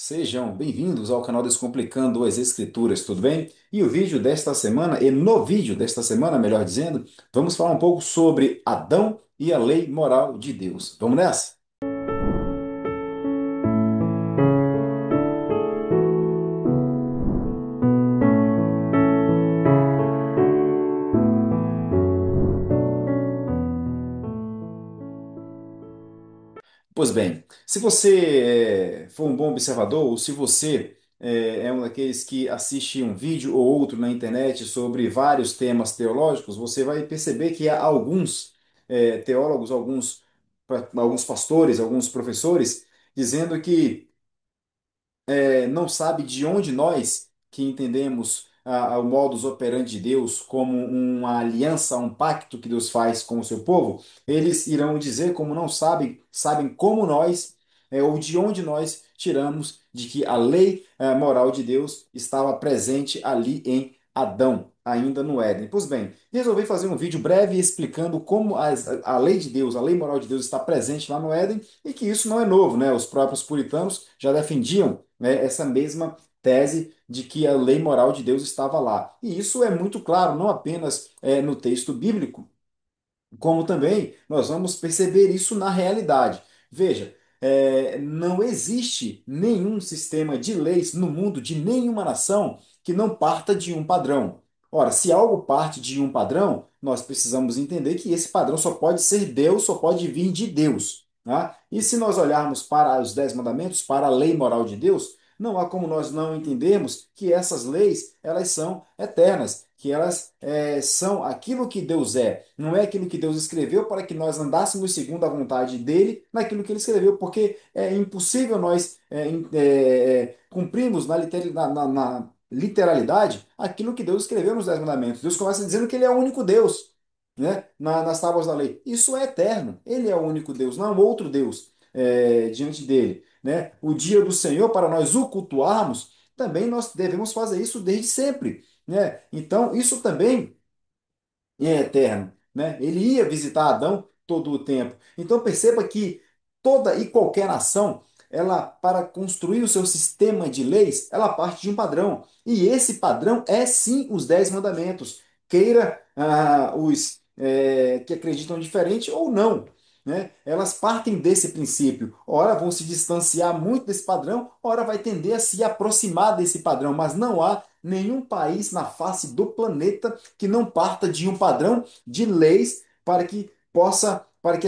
Sejam bem-vindos ao canal Descomplicando as Escrituras, tudo bem? E o vídeo desta semana, e no vídeo desta semana, melhor dizendo, vamos falar um pouco sobre Adão e a lei moral de Deus. Vamos nessa? Pois bem, se você for um bom observador, ou se você é um daqueles que assiste um vídeo ou outro na internet sobre vários temas teológicos, você vai perceber que há alguns teólogos, alguns pastores, alguns professores, dizendo que não sabe de onde nós, que entendemos o modus operandi de Deus como uma aliança, um pacto que Deus faz com o seu povo, eles irão dizer como não sabem como nós, ou de onde nós tiramos de que a lei moral de Deus estava presente ali em Adão, ainda no Éden. Pois bem, resolvi fazer um vídeo breve explicando como a lei de Deus, a lei moral de Deus está presente lá no Éden e que isso não é novo, né? Os próprios puritanos já defendiam, né, essa mesma tese de que a lei moral de Deus estava lá. E isso é muito claro, não apenas no texto bíblico, como também nós vamos perceber isso na realidade. Veja, não existe nenhum sistema de leis no mundo de nenhuma nação que não parta de um padrão. Ora, se algo parte de um padrão, nós precisamos entender que esse padrão só pode ser Deus, só pode vir de Deus. Tá? E se nós olharmos para os Dez Mandamentos, para a lei moral de Deus, não há como nós não entendermos que essas leis elas são eternas, que elas são aquilo que Deus é, não é aquilo que Deus escreveu para que nós andássemos segundo a vontade dele naquilo que ele escreveu, porque é impossível nós cumprirmos na literalidade aquilo que Deus escreveu nos Dez Mandamentos. Deus começa dizendo que ele é o único Deus, né, nas tábuas da lei. Isso é eterno. Ele é o único Deus, não há um outro Deus diante dele. Né? O dia do Senhor, para nós o cultuarmos, também nós devemos fazer isso desde sempre. Né? Então, isso também é eterno, né? Ele ia visitar Adão todo o tempo. Então perceba que toda e qualquer nação, ela para construir o seu sistema de leis, ela parte de um padrão. E esse padrão é sim os Dez Mandamentos. Queira os que acreditam diferente ou não. Né? Elas partem desse princípio. Ora vão se distanciar muito desse padrão, ora vai tender a se aproximar desse padrão, mas não há nenhum país na face do planeta que não parta de um padrão de leis para que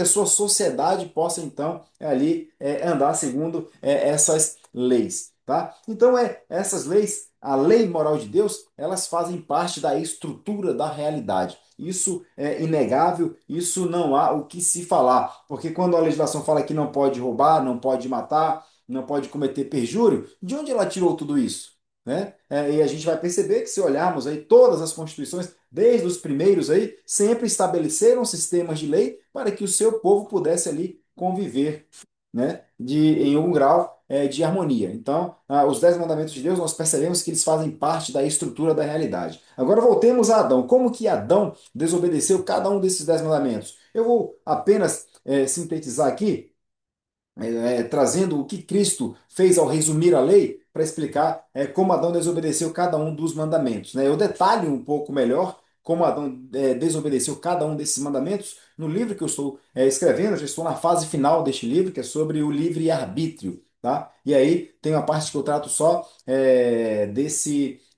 a sua sociedade possa então ali andar segundo essas leis, tá? Então essas leis, a lei moral de Deus, elas fazem parte da estrutura da realidade. Isso é inegável, isso não há o que se falar, porque quando a legislação fala que não pode roubar, não pode matar, não pode cometer perjúrio, de onde ela tirou tudo isso? Né? E a gente vai perceber que se olharmos aí todas as constituições, desde os primeiros aí, sempre estabeleceram sistemas de lei para que o seu povo pudesse ali conviver, né, em algum grau de harmonia. Então, os Dez Mandamentos de Deus, nós percebemos que eles fazem parte da estrutura da realidade. Agora voltemos a Adão. Como que Adão desobedeceu cada um desses Dez Mandamentos? Eu vou apenas sintetizar aqui trazendo o que Cristo fez ao resumir a lei para explicar como Adão desobedeceu cada um dos mandamentos. Né? Eu detalho um pouco melhor como Adão desobedeceu cada um desses mandamentos no livro que eu estou escrevendo. Eu já estou na fase final deste livro, que é sobre o livre-arbítrio. Tá? E aí tem uma parte que eu trato só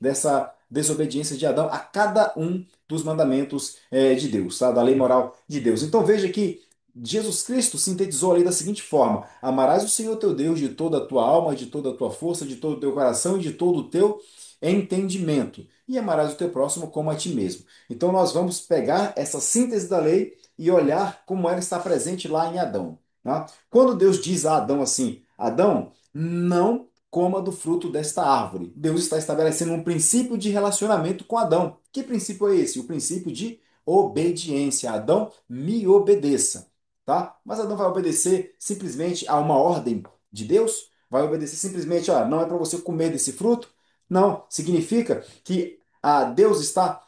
dessa desobediência de Adão a cada um dos mandamentos de Deus, tá? Da lei moral de Deus. Então veja que Jesus Cristo sintetizou a lei da seguinte forma: amarás o Senhor teu Deus de toda a tua alma, de toda a tua força, de todo o teu coração e de todo o teu entendimento, e amarás o teu próximo como a ti mesmo. Então nós vamos pegar essa síntese da lei e olhar como ela está presente lá em Adão. Tá? Quando Deus diz a Adão assim: Adão, não coma do fruto desta árvore. Deus está estabelecendo um princípio de relacionamento com Adão. Que princípio é esse? O princípio de obediência. Adão, me obedeça. Tá? Mas ela não vai obedecer simplesmente a uma ordem de Deus? Vai obedecer simplesmente, não é para você comer desse fruto? Não, significa que Deus está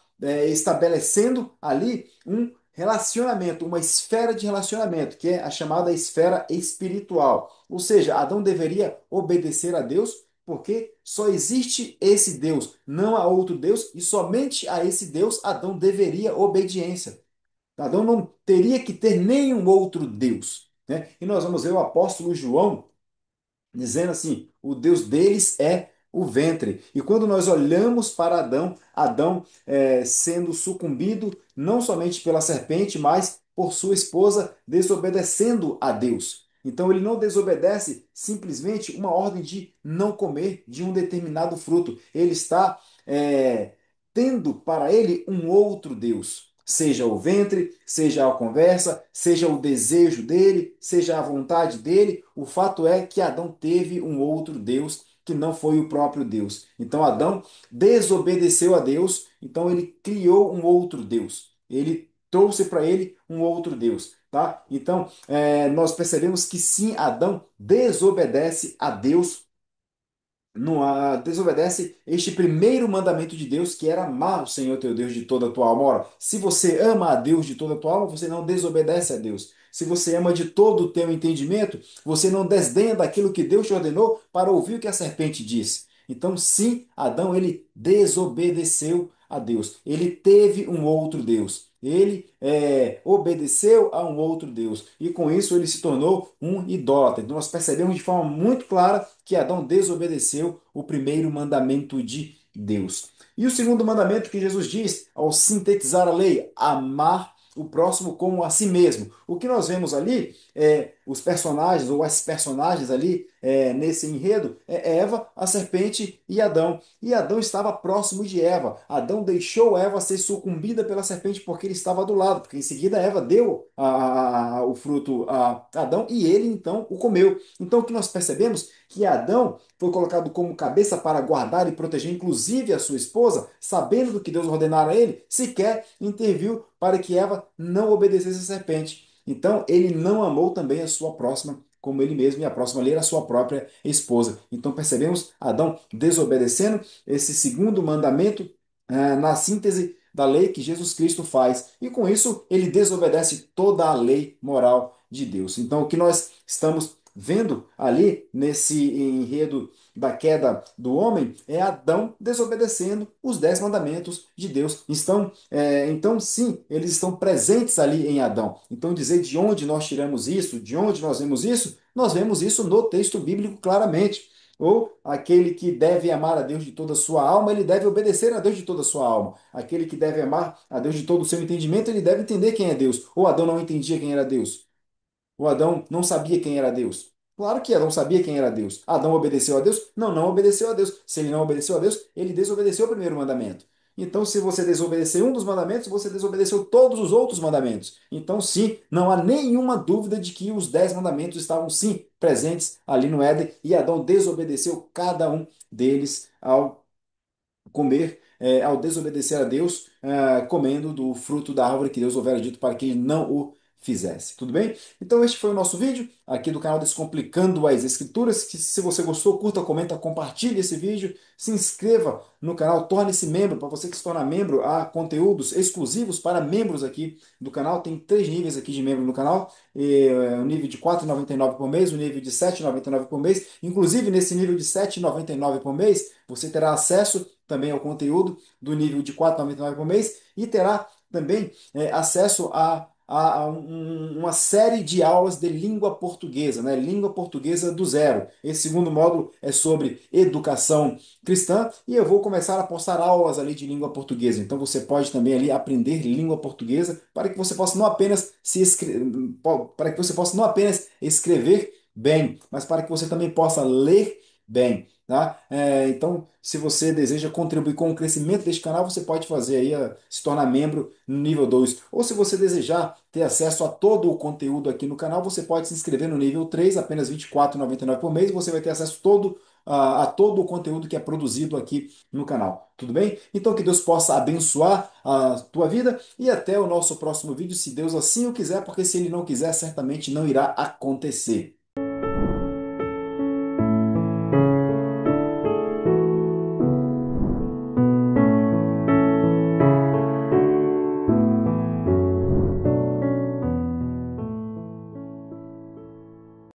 estabelecendo ali um relacionamento, uma esfera de relacionamento, que é a chamada esfera espiritual. Ou seja, Adão deveria obedecer a Deus, porque só existe esse Deus, não há outro Deus, e somente a esse Deus Adão deveria obediência. Adão não teria que ter nenhum outro Deus, né? E nós vamos ver o apóstolo João dizendo assim: o Deus deles é o ventre. E quando nós olhamos para Adão, Adão sendo sucumbido não somente pela serpente, mas por sua esposa desobedecendo a Deus. Então ele não desobedece simplesmente uma ordem de não comer de um determinado fruto. Ele está tendo para ele um outro Deus. Seja o ventre, seja a conversa, seja o desejo dele, seja a vontade dele, o fato é que Adão teve um outro Deus que não foi o próprio Deus. Então Adão desobedeceu a Deus, então ele criou um outro Deus. Ele trouxe para ele um outro Deus, tá? Então nós percebemos que sim, Adão desobedece a Deus, não desobedece este primeiro mandamento de Deus, que era amar o Senhor teu Deus de toda a tua alma. Ora, se você ama a Deus de toda a tua alma, você não desobedece a Deus. Se você ama de todo o teu entendimento, você não desdenha daquilo que Deus te ordenou para ouvir o que a serpente diz. Então, sim, Adão, ele desobedeceu a Deus. Ele teve um outro Deus. Ele obedeceu a um outro Deus. E com isso ele se tornou um idólatra. Então nós percebemos de forma muito clara que Adão desobedeceu o primeiro mandamento de Deus. E o segundo mandamento que Jesus diz ao sintetizar a lei: amar o próximo como a si mesmo. O que nós vemos ali os personagens ou as personagens ali nesse enredo é Eva, a serpente e Adão. E Adão estava próximo de Eva. Adão deixou Eva ser sucumbida pela serpente porque ele estava do lado, porque em seguida Eva deu o fruto a Adão e ele então o comeu. Então o que nós percebemos que Adão foi colocado como cabeça para guardar e proteger, inclusive a sua esposa, sabendo do que Deus ordenara a ele, sequer interviu para que Eva não obedecesse a serpente. Então ele não amou também a sua próxima como ele mesmo, e a próxima ali era a sua própria esposa. Então percebemos Adão desobedecendo esse segundo mandamento na síntese da lei que Jesus Cristo faz. E com isso ele desobedece toda a lei moral de Deus. Então o que nós estamos vendo ali nesse enredo da queda do homem é Adão desobedecendo os 10 mandamentos de Deus. Então, sim, eles estão presentes ali em Adão. Então, dizer de onde nós tiramos isso, de onde nós vemos isso no texto bíblico claramente. Ou aquele que deve amar a Deus de toda a sua alma, ele deve obedecer a Deus de toda a sua alma. Aquele que deve amar a Deus de todo o seu entendimento, ele deve entender quem é Deus. Ou Adão não entendia quem era Deus. O Adão não sabia quem era Deus. Claro que Adão sabia quem era Deus. Adão obedeceu a Deus? Não, não obedeceu a Deus. Se ele não obedeceu a Deus, ele desobedeceu o primeiro mandamento. Então, se você desobedecer um dos mandamentos, você desobedeceu todos os outros mandamentos. Então, sim, não há nenhuma dúvida de que os 10 mandamentos estavam, sim, presentes ali no Éden e Adão desobedeceu cada um deles ao comer, ao desobedecer a Deus, comendo do fruto da árvore que Deus houvera dito para que ele não o fizesse. Tudo bem? Então este foi o nosso vídeo aqui do canal Descomplicando as Escrituras. Que se você gostou, curta, comenta, compartilhe esse vídeo, se inscreva no canal, torne-se membro. Para você que se torna membro, há conteúdos exclusivos para membros aqui do canal. Tem 3 níveis aqui de membro no canal. O nível de R$ 4,99 por mês, o nível de R$ 7,99 por mês. Inclusive, nesse nível de R$ 7,99 por mês, você terá acesso também ao conteúdo do nível de R$ 4,99 por mês e terá também acesso a uma série de aulas de língua portuguesa, né? Língua portuguesa do zero. Esse segundo módulo é sobre educação cristã e eu vou começar a postar aulas ali de língua portuguesa. Então você pode também ali aprender língua portuguesa para que você possa não apenas para que você possa não apenas escrever bem, mas para que você também possa ler bem. Tá? Então, se você deseja contribuir com o crescimento deste canal, você pode fazer aí, se tornar membro no nível 2. Ou se você desejar ter acesso a todo o conteúdo aqui no canal, você pode se inscrever no nível 3, apenas R$ 24,99 por mês, você vai ter acesso a todo o conteúdo que é produzido aqui no canal. Tudo bem? Então que Deus possa abençoar a tua vida e até o nosso próximo vídeo, se Deus assim o quiser, porque se Ele não quiser, certamente não irá acontecer.